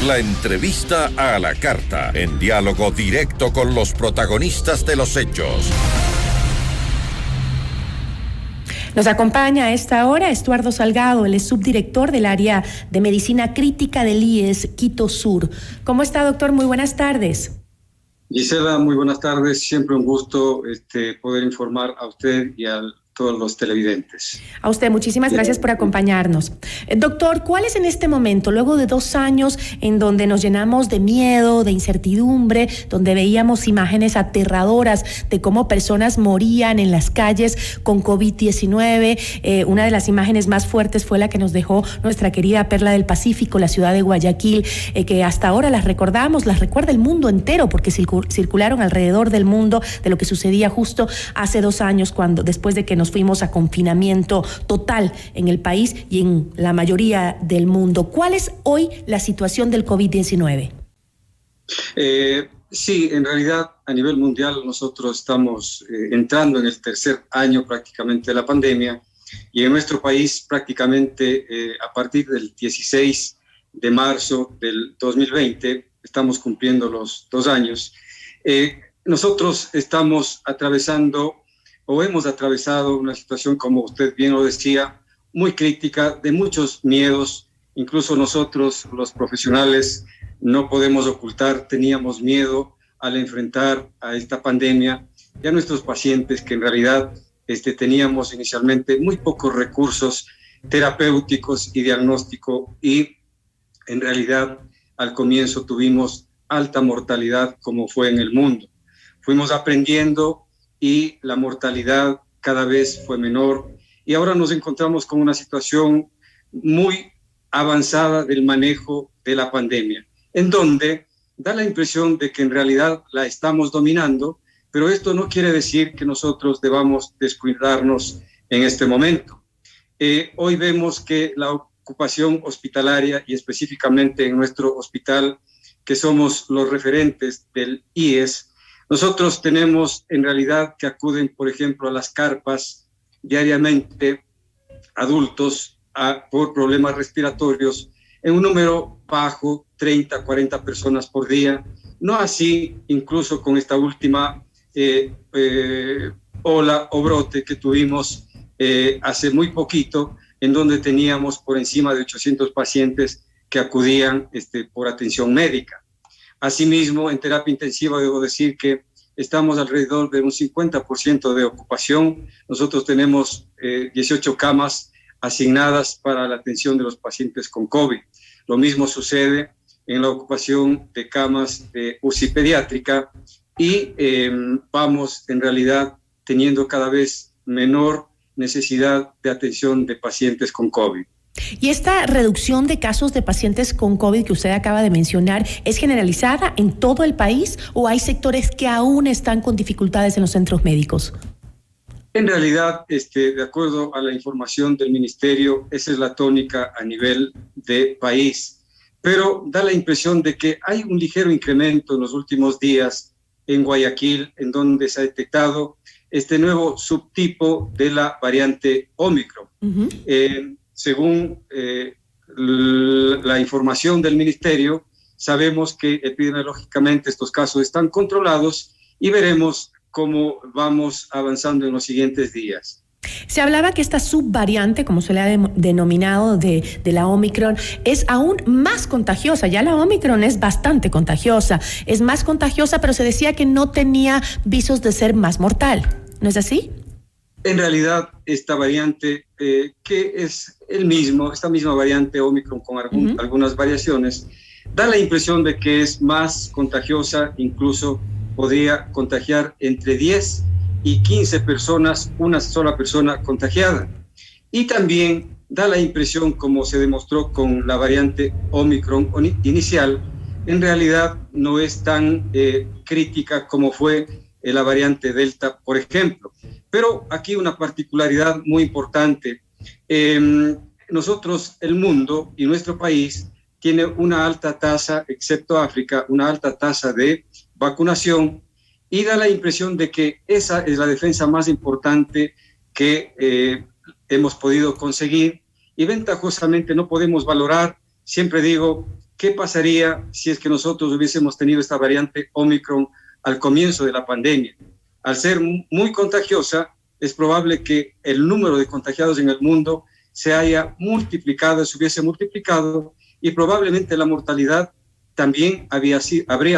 La entrevista a la carta, en diálogo directo con los protagonistas de los hechos. Nos acompaña a esta hora Estuardo Salgado, él es subdirector del área de medicina crítica del IES Quito Sur. ¿Cómo está, doctor? Muy buenas tardes. Gisela, muy buenas tardes. Siempre un gusto poder informar a usted y a todos los televidentes. A usted, muchísimas gracias por acompañarnos. Doctor, ¿cuál es en este momento, luego de 2 años en donde nos llenamos de miedo, de incertidumbre, donde veíamos imágenes aterradoras de cómo personas morían en las calles con COVID-19? Una de las imágenes más fuertes fue la que nos dejó nuestra querida Perla del Pacífico, la ciudad de Guayaquil, que hasta ahora las recordamos, las recuerda el mundo entero, porque circularon alrededor del mundo de lo que sucedía justo hace 2 años, cuando después de que nos fuimos a confinamiento total en el país y en la mayoría del mundo. ¿Cuál es hoy la situación del COVID-19? Sí, en realidad a nivel mundial nosotros estamos entrando en el 3er año prácticamente de la pandemia, y en nuestro país prácticamente a partir del 16 de marzo del 2020 estamos cumpliendo los 2 años. Nosotros estamos atravesando o hemos atravesado una situación, como usted bien lo decía, muy crítica, de muchos miedos. Incluso nosotros, los profesionales, no podemos ocultar, teníamos miedo al enfrentar a esta pandemia y a nuestros pacientes, que en realidad teníamos inicialmente muy pocos recursos terapéuticos y diagnóstico, y en realidad al comienzo tuvimos alta mortalidad, como fue en el mundo. Fuimos aprendiendo y la mortalidad cada vez fue menor, y ahora nos encontramos con una situación muy avanzada del manejo de la pandemia, en donde da la impresión de que en realidad la estamos dominando, pero esto no quiere decir que nosotros debamos descuidarnos en este momento. Hoy vemos que la ocupación hospitalaria, y específicamente en nuestro hospital, que somos los referentes del IES, nosotros tenemos en realidad que acuden, por ejemplo, a las carpas diariamente adultos por problemas respiratorios en un número bajo, 30, 40 personas por día. No así incluso con esta última ola o brote que tuvimos hace muy poquito, en donde teníamos por encima de 800 pacientes que acudían por atención médica. Asimismo, en terapia intensiva debo decir que estamos alrededor de un 50% de ocupación. Nosotros tenemos 18 camas asignadas para la atención de los pacientes con COVID. Lo mismo sucede en la ocupación de camas de UCI pediátrica, y vamos en realidad teniendo cada vez menor necesidad de atención de pacientes con COVID. ¿Y esta reducción de casos de pacientes con COVID que usted acaba de mencionar es generalizada en todo el país, o hay sectores que aún están con dificultades en los centros médicos? En realidad, de acuerdo a la información del Ministerio, esa es la tónica a nivel de país. Pero da la impresión de que hay un ligero incremento en los últimos días en Guayaquil, en donde se ha detectado este nuevo subtipo de la variante Omicron. Según la información del Ministerio, sabemos que epidemiológicamente estos casos están controlados, y veremos cómo vamos avanzando en los siguientes días. Se hablaba que esta subvariante, como se le ha denominado, de la Omicron, es aún más contagiosa. Ya la Omicron es bastante contagiosa, es más contagiosa, pero se decía que no tenía visos de ser más mortal. ¿No es así? En realidad, esta variante, que es esta misma variante Omicron con algunas variaciones, da la impresión de que es más contagiosa. Incluso podría contagiar entre 10 y 15 personas, una sola persona contagiada. Y también da la impresión, como se demostró con la variante Omicron inicial, en realidad no es tan crítica como fue la variante Delta, por ejemplo. Pero aquí una particularidad muy importante. Nosotros, el mundo y nuestro país, tiene una alta tasa, excepto África, una alta tasa de vacunación, y da la impresión de que esa es la defensa más importante que hemos podido conseguir, y ventajosamente no podemos valorar, siempre digo, ¿qué pasaría si es que nosotros hubiésemos tenido esta variante Omicron al comienzo de la pandemia? Al ser muy contagiosa, es probable que el número de contagiados en el mundo se hubiese multiplicado, y probablemente la mortalidad también habría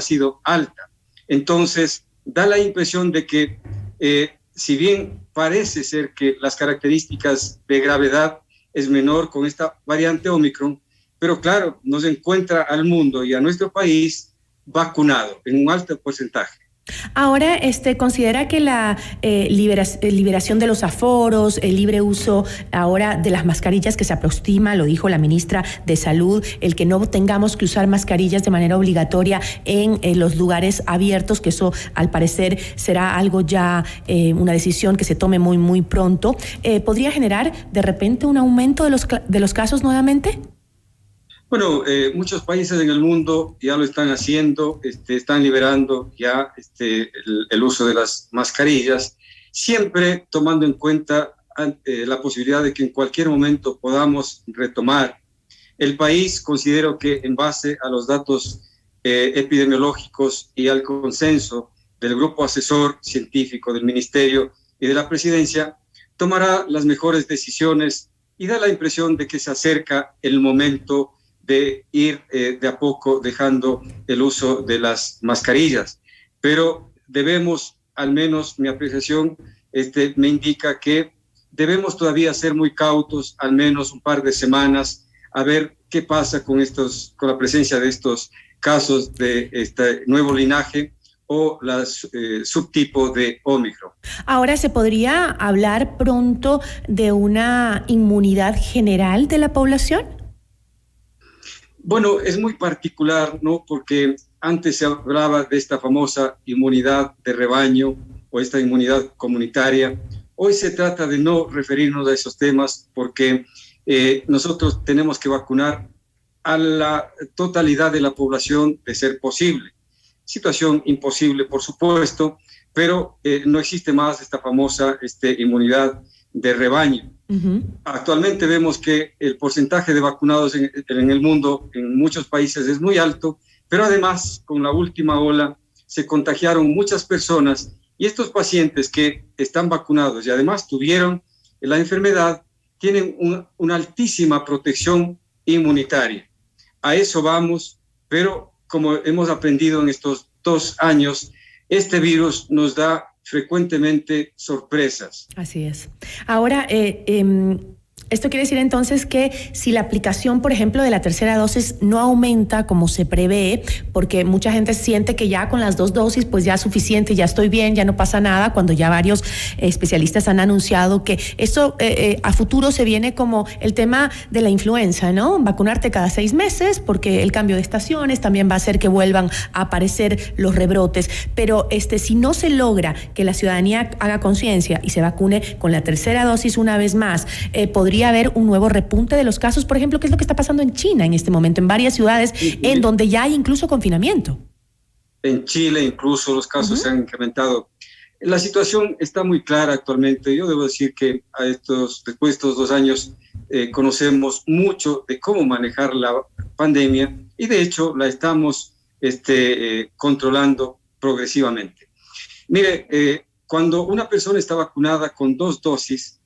sido alta. Entonces, da la impresión de que, si bien parece ser que las características de gravedad es menor con esta variante Omicron, pero claro, nos encuentra al mundo y a nuestro país vacunado en un alto porcentaje. Ahora, ¿considera que la liberación de los aforos, el libre uso ahora de las mascarillas que se aproxima, lo dijo la ministra de Salud, el que no tengamos que usar mascarillas de manera obligatoria en los lugares abiertos, que eso al parecer será algo ya, una decisión que se tome muy, muy pronto, podría generar de repente un aumento de los casos nuevamente? Bueno, muchos países en el mundo ya lo están haciendo, están liberando ya el uso de las mascarillas, siempre tomando en cuenta la posibilidad de que en cualquier momento podamos retomar. El país, considero que en base a los datos epidemiológicos y al consenso del grupo asesor científico del Ministerio y de la Presidencia, tomará las mejores decisiones, y da la impresión de que se acerca el momento de ir de a poco dejando el uso de las mascarillas. Pero debemos, al menos mi apreciación me indica que debemos todavía ser muy cautos, al menos un par de semanas, a ver qué pasa con la presencia de estos casos de este nuevo linaje o las subtipo de Omicron. Ahora, ¿se podría hablar pronto de una inmunidad general de la población? Bueno, es muy particular, ¿no? Porque antes se hablaba de esta famosa inmunidad de rebaño o esta inmunidad comunitaria. Hoy se trata de no referirnos a esos temas, porque nosotros tenemos que vacunar a la totalidad de la población de ser posible. Situación imposible, por supuesto, pero no existe más esta famosa inmunidad de rebaño. Uh-huh. Actualmente vemos que el porcentaje de vacunados en el mundo, en muchos países, es muy alto, pero además con la última ola se contagiaron muchas personas, y estos pacientes que están vacunados y además tuvieron la enfermedad tienen una altísima protección inmunitaria. A eso vamos, pero como hemos aprendido en estos 2 años, este virus nos da frecuentemente sorpresas. Así es. Ahora, esto quiere decir entonces que si la aplicación, por ejemplo, de la tercera dosis no aumenta como se prevé, porque mucha gente siente que ya con las 2 dosis pues ya es suficiente, ya estoy bien, ya no pasa nada, cuando ya varios especialistas han anunciado que eso a futuro se viene como el tema de la influenza, ¿no? Vacunarte cada 6 meses, porque el cambio de estaciones también va a hacer que vuelvan a aparecer los rebrotes. Pero si no se logra que la ciudadanía haga conciencia y se vacune con la tercera dosis una vez más, podría haber un nuevo repunte de los casos, por ejemplo, que es lo que está pasando en China en este momento, en varias ciudades en donde ya hay incluso confinamiento. En Chile incluso los casos se han incrementado. La situación está muy clara actualmente. Yo debo decir que después de estos 2 años conocemos mucho de cómo manejar la pandemia, y de hecho la estamos controlando progresivamente. Mire, cuando una persona está vacunada con 2 dosis,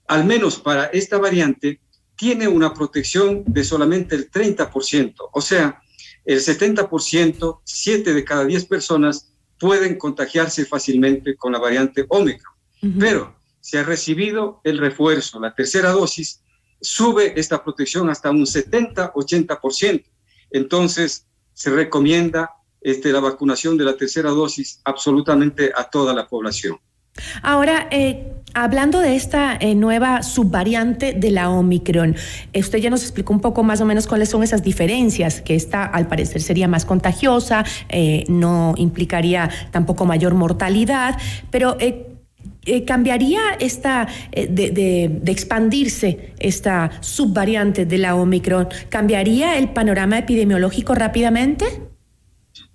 al menos para esta variante, tiene una protección de solamente el 30%. O sea, el 70%, 7 de cada 10 personas pueden contagiarse fácilmente con la variante Omicron. Uh-huh. Pero si ha recibido el refuerzo, la tercera dosis, sube esta protección hasta un 70-80%. Entonces, se recomienda la vacunación de la tercera dosis absolutamente a toda la población. Ahora, hablando de esta nueva subvariante de la Omicron, usted ya nos explicó un poco más o menos cuáles son esas diferencias, que esta al parecer sería más contagiosa, no implicaría tampoco mayor mortalidad, pero ¿cambiaría de expandirse esta subvariante de la Omicron? ¿Cambiaría el panorama epidemiológico rápidamente?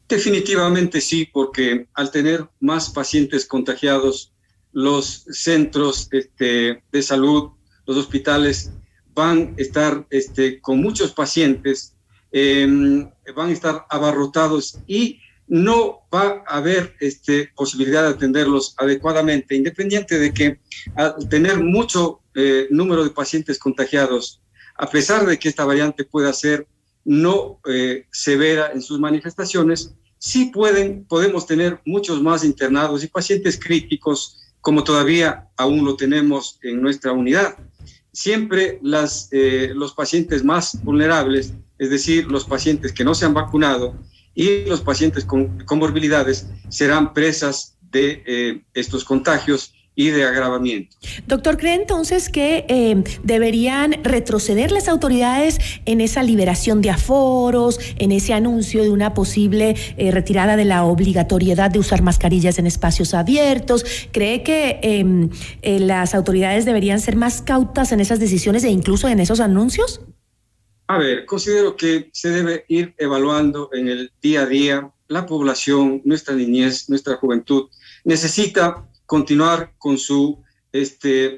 Definitivamente sí, porque al tener más pacientes contagiados, los centros de salud, los hospitales van a estar con muchos pacientes van a estar abarrotados y no va a haber posibilidad de atenderlos adecuadamente, independiente de que al tener mucho número de pacientes contagiados, a pesar de que esta variante pueda ser no severa en sus manifestaciones, sí podemos tener muchos más internados y pacientes críticos, como todavía aún lo tenemos en nuestra unidad. Siempre los pacientes más vulnerables, es decir, los pacientes que no se han vacunado y los pacientes con comorbilidades, serán presas de estos contagios y de agravamiento. Doctor, ¿cree entonces que deberían retroceder las autoridades en esa liberación de aforos, en ese anuncio de una posible retirada de la obligatoriedad de usar mascarillas en espacios abiertos? ¿Cree que las autoridades deberían ser más cautas en esas decisiones e incluso en esos anuncios? A ver, considero que se debe ir evaluando en el día a día. La población, nuestra niñez, nuestra juventud, necesita continuar con su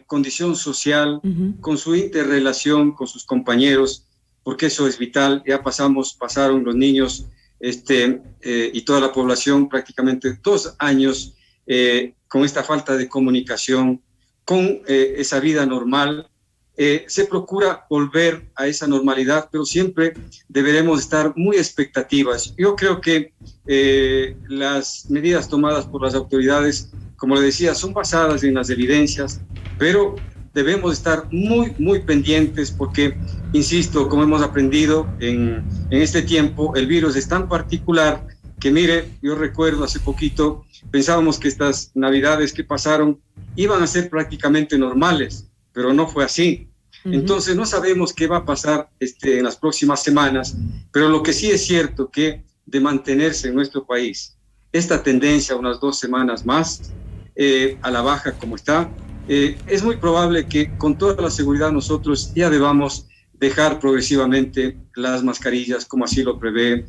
condición social, con su interrelación con sus compañeros, porque eso es vital. Ya pasaron los niños y toda la población prácticamente 2 años con esta falta de comunicación, con esa vida normal. Se procura volver a esa normalidad, pero siempre deberemos estar muy expectativas. Yo creo que las medidas tomadas por las autoridades, como le decía, son basadas en las evidencias, pero debemos estar muy, muy pendientes porque, insisto, como hemos aprendido en este tiempo, el virus es tan particular que, mire, yo recuerdo hace poquito, pensábamos que estas navidades que pasaron iban a ser prácticamente normales, pero no fue así. Entonces no sabemos qué va a pasar en las próximas semanas, pero lo que sí es cierto que de mantenerse en nuestro país esta tendencia unas 2 semanas más a la baja como está, es muy probable que con toda la seguridad nosotros ya debamos dejar progresivamente las mascarillas como así lo prevé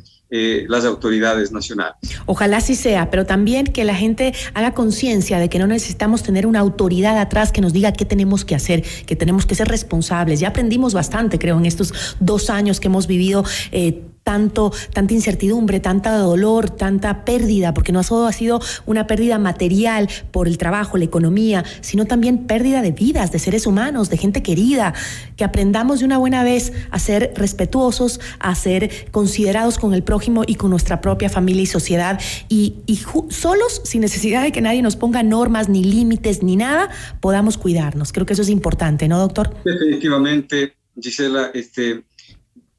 las autoridades nacionales. Ojalá así sea, pero también que la gente haga conciencia de que no necesitamos tener una autoridad atrás que nos diga qué tenemos que hacer, que tenemos que ser responsables. Ya aprendimos bastante, creo, en estos 2 años que hemos vivido tanta incertidumbre, tanta dolor, tanta pérdida, porque no solo ha sido una pérdida material por el trabajo, la economía, sino también pérdida de vidas, de seres humanos, de gente querida, que aprendamos de una buena vez a ser respetuosos, a ser considerados con el prójimo y con nuestra propia familia y sociedad, y solos, sin necesidad de que nadie nos ponga normas, ni límites, ni nada, podamos cuidarnos. Creo que eso es importante, ¿no, doctor? Definitivamente, Gisela,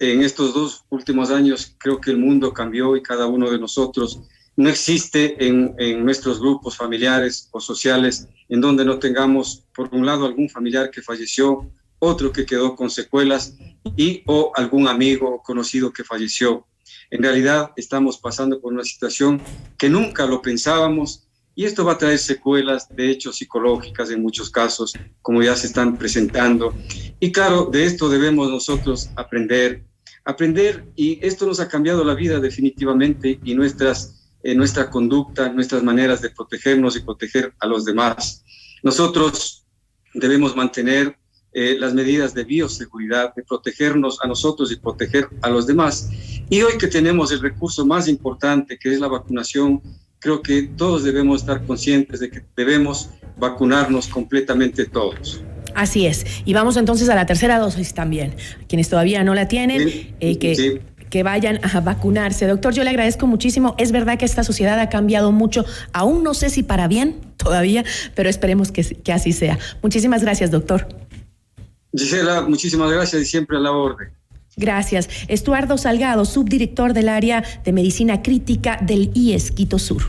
en estos 2 últimos años creo que el mundo cambió y cada uno de nosotros, no existe en nuestros grupos familiares o sociales en donde no tengamos, por un lado, algún familiar que falleció, otro que quedó con secuelas o algún amigo o conocido que falleció. En realidad estamos pasando por una situación que nunca lo pensábamos y esto va a traer secuelas, de hecho, psicológicas en muchos casos, como ya se están presentando. Y claro, de esto debemos nosotros aprender, y esto nos ha cambiado la vida definitivamente y nuestra conducta, nuestras maneras de protegernos y proteger a los demás. Nosotros debemos mantener las medidas de bioseguridad, de protegernos a nosotros y proteger a los demás. Y hoy que tenemos el recurso más importante, que es la vacunación, creo que todos debemos estar conscientes de que debemos vacunarnos completamente todos. Así es. Y vamos entonces a la 3ª dosis también. Quienes todavía no la tienen, que vayan a vacunarse. Doctor, yo le agradezco muchísimo. Es verdad que esta sociedad ha cambiado mucho. Aún no sé si para bien todavía, pero esperemos que así sea. Muchísimas gracias, doctor. Gisela, muchísimas gracias y siempre a la orden. Gracias. Estuardo Salgado, subdirector del área de medicina crítica del IES Quito Sur.